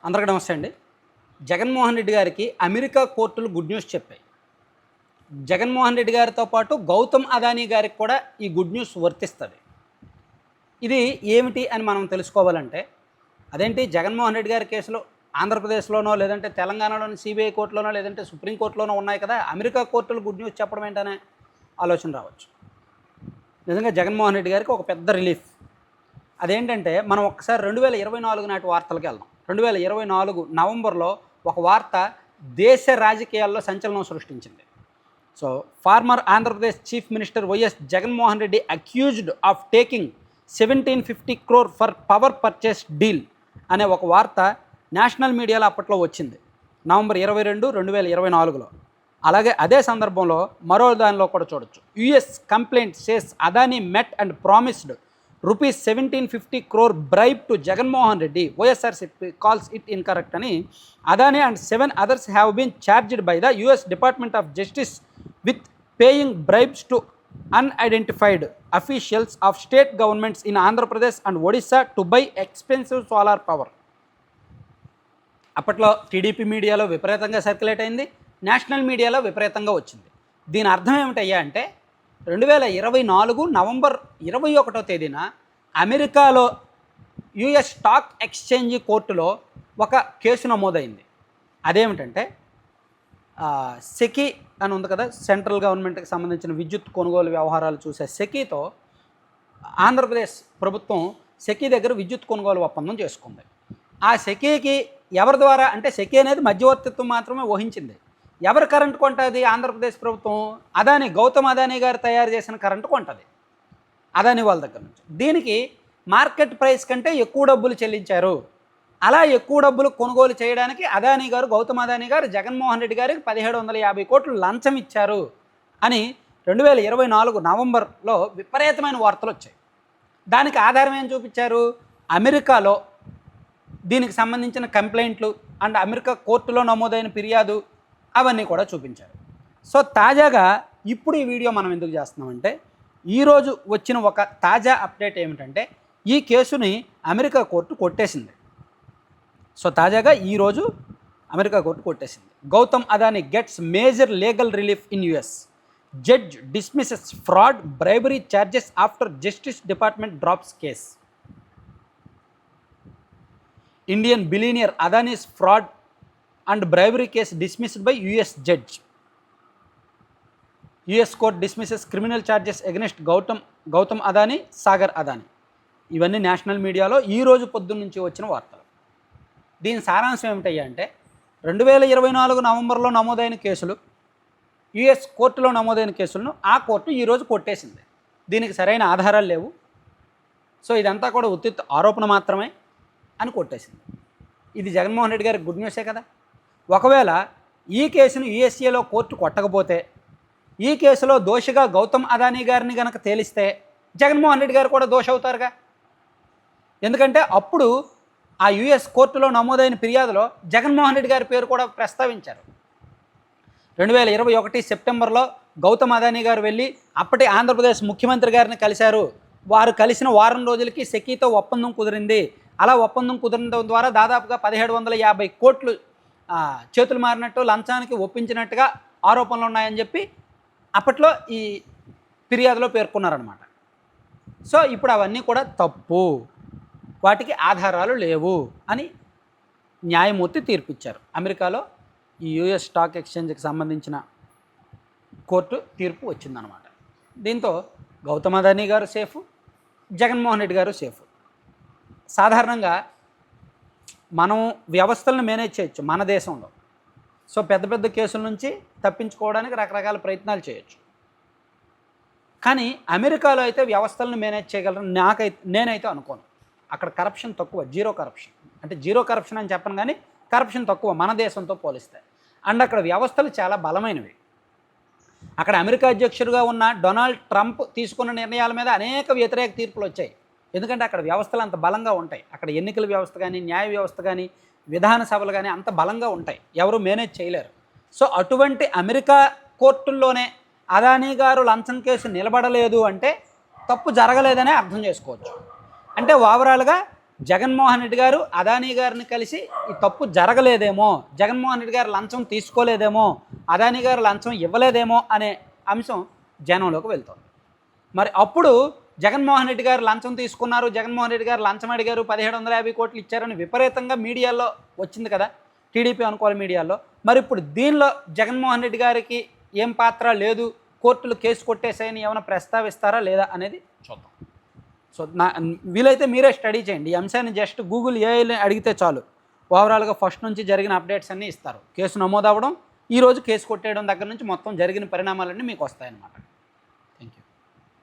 అందరికీ నమస్తే అండి. జగన్మోహన్ రెడ్డి గారికి అమెరికా కోర్టులు గుడ్ న్యూస్ చెప్పాయి. జగన్మోహన్ రెడ్డి గారితో పాటు గౌతమ్ అదానీ గారికి కూడా ఈ గుడ్ న్యూస్ వర్తిస్తుంది. ఇది ఏమిటి అని మనం తెలుసుకోవాలంటే, అదేంటి జగన్మోహన్ రెడ్డి గారి కేసులో ఆంధ్రప్రదేశ్లోనో లేదంటే తెలంగాణలోని సిబిఐ కోర్టులోనో లేదంటే సుప్రీంకోర్టులోనో ఉన్నాయి కదా, అమెరికా కోర్టులు గుడ్ న్యూస్ చెప్పడం ఏంటనే ఆలోచన రావచ్చు. నిజంగా జగన్మోహన్ రెడ్డి గారికి ఒక పెద్ద రిలీఫ్. అదేంటంటే మనం ఒక్కసారి 2024 నాటి వార్తలకు వెళ్దాం. 2024 నవంబర్లో ఒక వార్త దేశ రాజకీయాల్లో సంచలనం సృష్టించింది. So former Andhra Pradesh chief minister YS Jaganmohan Reddy accused of taking 1750 crore for power purchase deal అనే ఒక వార్త నేషనల్ మీడియాలో అప్పట్లో వచ్చింది, నవంబర్ 22, 2024లో. అలాగే అదే సందర్భంలో మరో దానిలో కూడా చూడొచ్చు. US complaint says Adani met and promised rupees 1750 crore bribe to Jaganmohan Reddy, YSRCP calls it incorrect అని Adani and 7 others have been charged by the US Department of Justice with paying bribes to unidentified officials of state governments in Andhra Pradesh and Odisha to buy expensive solar power. అప్పట్లో TDP మీడియాలో విపరీతంగా circulate అయింది, national మీడియాలో విపరీతంగా వచ్చింది. దీని అర్థం ఏమిటయ్యా అంటే 2024 నవంబర్ 21వ తేదీన అమెరికాలో యుఎస్ స్టాక్ ఎక్స్చేంజ్ కోర్టులో ఒక కేసు నమోదైంది. అదేమిటంటే సెకీ అని ఉంది కదా, సెంట్రల్ గవర్నమెంట్కి సంబంధించిన విద్యుత్ కొనుగోలు వ్యవహారాలు చూసే సెకీతో ఆంధ్రప్రదేశ్ ప్రభుత్వం సెకీ దగ్గర విద్యుత్ కొనుగోలు ఒప్పందం చేసుకుంది. ఆ సెకీకి ఎవరి ద్వారా అంటే సెకీ అనేది మధ్యవర్తిత్వం మాత్రమే వహించింది. ఎవరు కరెంటు కొంటుంది? ఆంధ్రప్రదేశ్ ప్రభుత్వం గౌతమ్ అదానీ గారు తయారు చేసిన కరెంటు కొంటుంది అదానీ వాళ్ళ దగ్గర నుంచి. దీనికి మార్కెట్ ప్రైస్ కంటే ఎక్కువ డబ్బులు చెల్లించారు. అలా ఎక్కువ డబ్బులు కొనుగోలు చేయడానికి గౌతమ్ అదానీ గారు జగన్మోహన్ రెడ్డి గారికి 1750 కోట్లు లంచం ఇచ్చారు అని 2024 నవంబర్లో విపరీతమైన వార్తలు వచ్చాయి. దానికి ఆధారం ఏం చూపించారు? అమెరికాలో దీనికి సంబంధించిన కంప్లైంట్లు అండ్ అమెరికా కోర్టులో నమోదైన ఫిర్యాదు అవన్నీ కూడా చూపించారు. సో తాజాగా ఇప్పుడు ఈ వీడియో మనం ఎందుకు చేస్తున్నామంటే, ఈరోజు వచ్చిన ఒక తాజా అప్డేట్ ఏమిటంటే, ఈ కేసుని అమెరికా కోర్టు కొట్టేసింది. సో తాజాగా ఈరోజు అమెరికా కోర్టు కొట్టేసింది. Gautam Adani gets major legal relief in US. Judge dismisses fraud bribery charges after justice department drops case. Indian billionaire Adani's fraud and bribery case dismissed by US judge. US court dismisses criminal charges against Gautam Adani, Sagar Adani. ఇవన్నీ national మీడియాలో ఈరోజు పొద్దున్న నుంచి వచ్చిన వార్తలు. దీని సారాంశం ఏమిటయ్యా అంటే, 2024 నవంబర్లో నమోదైన కేసులు, యుఎస్ కోర్టులో నమోదైన కేసులను ఆ కోర్టు ఈరోజు కొట్టేసింది. దీనికి సరైన ఆధారాలు లేవు, సో ఇదంతా కూడా ఉత్తిత్ ఆరోపణ మాత్రమే అని కొట్టేసింది. ఇది జగన్మోహన్ రెడ్డి గారికి గుడ్ న్యూసే కదా. ఒకవేళ ఈ కేసును యుఎస్ఏలో కోర్టు కొట్టకపోతే, ఈ కేసులో దోషిగా గౌతమ్ అదానీ గారిని కనుక తేలిస్తే జగన్మోహన్ రెడ్డి గారు కూడా దోషి అవుతారుగా. ఎందుకంటే అప్పుడు ఆ యుఎస్ కోర్టులో నమోదైన ఫిర్యాదులో జగన్మోహన్ రెడ్డి గారి పేరు కూడా ప్రస్తావించారు. 2021 సెప్టెంబర్లో గౌతమ్ అదానీ గారు వెళ్ళి అప్పటి ఆంధ్రప్రదేశ్ ముఖ్యమంత్రి గారిని కలిశారు. వారు కలిసిన వారం రోజులకి సెకీతో ఒప్పందం కుదిరింది. అలా ఒప్పందం కుదరడం ద్వారా దాదాపుగా 1750 కోట్లు చేతులు మారినట్టు, లంచానికి ఒప్పించినట్టుగా ఆరోపణలు ఉన్నాయని చెప్పి అప్పట్లో ఈ ఫిర్యాదులో పేర్కొన్నారనమాట. సో ఇప్పుడు అవన్నీ కూడా తప్పు, వాటికి ఆధారాలు లేవు అని న్యాయమూర్తి తీర్పిచ్చారు. అమెరికాలో ఈ యుఎస్ స్టాక్ ఎక్స్చేంజ్కి సంబంధించిన కోర్టు తీర్పు వచ్చిందనమాట. దీంతో గౌతమ్ అదానీ గారు సేఫ్, జగన్మోహన్ రెడ్డి గారు సేఫ్. సాధారణంగా మనం వ్యవస్థలను మేనేజ్ చేయొచ్చు మన దేశంలో. సో పెద్ద పెద్ద కేసుల నుంచి తప్పించుకోవడానికి రకరకాల ప్రయత్నాలు చేయొచ్చు. కానీ అమెరికాలో అయితే వ్యవస్థలను మేనేజ్ చేయగలరని నేనైతే అనుకోను. అక్కడ కరప్షన్ తక్కువ, జీరో కరప్షన్. అంటే జీరో కరప్షన్ అని చెప్పను, కానీ కరప్షన్ తక్కువ మన దేశంతో పోలిస్తే. అండ్ అక్కడ వ్యవస్థలు చాలా బలమైనవి. అక్కడ అమెరికా అధ్యక్షుడిగా ఉన్న డొనాల్డ్ ట్రంప్ తీసుకున్న నిర్ణయాల మీద అనేక వ్యతిరేక తీర్పులు వచ్చాయి. ఎందుకంటే అక్కడ వ్యవస్థలు అంత బలంగా ఉంటాయి. అక్కడ ఎన్నికల వ్యవస్థ కానీ, న్యాయ వ్యవస్థ కానీ, విధాన సభలు కానీ అంత బలంగా ఉంటాయి, ఎవరు మేనేజ్ చేయలేరు. సో అటువంటి అమెరికా కోర్టుల్లోనే అదానీ గారు లంచం కేసు నిలబడలేదు అంటే తప్పు జరగలేదనే అర్థం చేసుకోవచ్చు. అంటే ఓవరాల్గా జగన్మోహన్ రెడ్డి గారు అదానీ గారిని కలిసి ఈ తప్పు జరగలేదేమో, జగన్మోహన్ రెడ్డి గారు లంచం తీసుకోలేదేమో, అదానీ గారు లంచం ఇవ్వలేదేమో అనే అంశం జనంలోకి వెళ్తుంది. మరి అప్పుడు జగన్మోహన్ రెడ్డి గారు లంచం తీసుకున్నారు, జగన్మోహన్ రెడ్డి గారు లంచం అడిగారు, 1750 కోట్లు ఇచ్చారని విపరీతంగా మీడియాలో వచ్చింది కదా, టీడీపీ అనుకూల మీడియాలో. మరి ఇప్పుడు దీనిలో జగన్మోహన్ రెడ్డి గారికి ఏం పాత్ర లేదు, కోర్టులు కేసు కొట్టేసాయని ఏమైనా ప్రస్తావిస్తారా లేదా అనేది చూద్దాం. సో వీలైతే మీరే స్టడీ చేయండి. ఈ అంశాన్ని జస్ట్ గూగుల్ ఏఐని అడిగితే చాలు, ఓవరాల్గా ఫస్ట్ నుంచి జరిగిన అప్డేట్స్ అన్నీ ఇస్తారు. కేసు నమోదు అవ్వడం, ఈరోజు కేసు కొట్టేయడం దగ్గర నుంచి మొత్తం జరిగిన పరిణామాలన్నీ మీకు వస్తాయన్నమాట.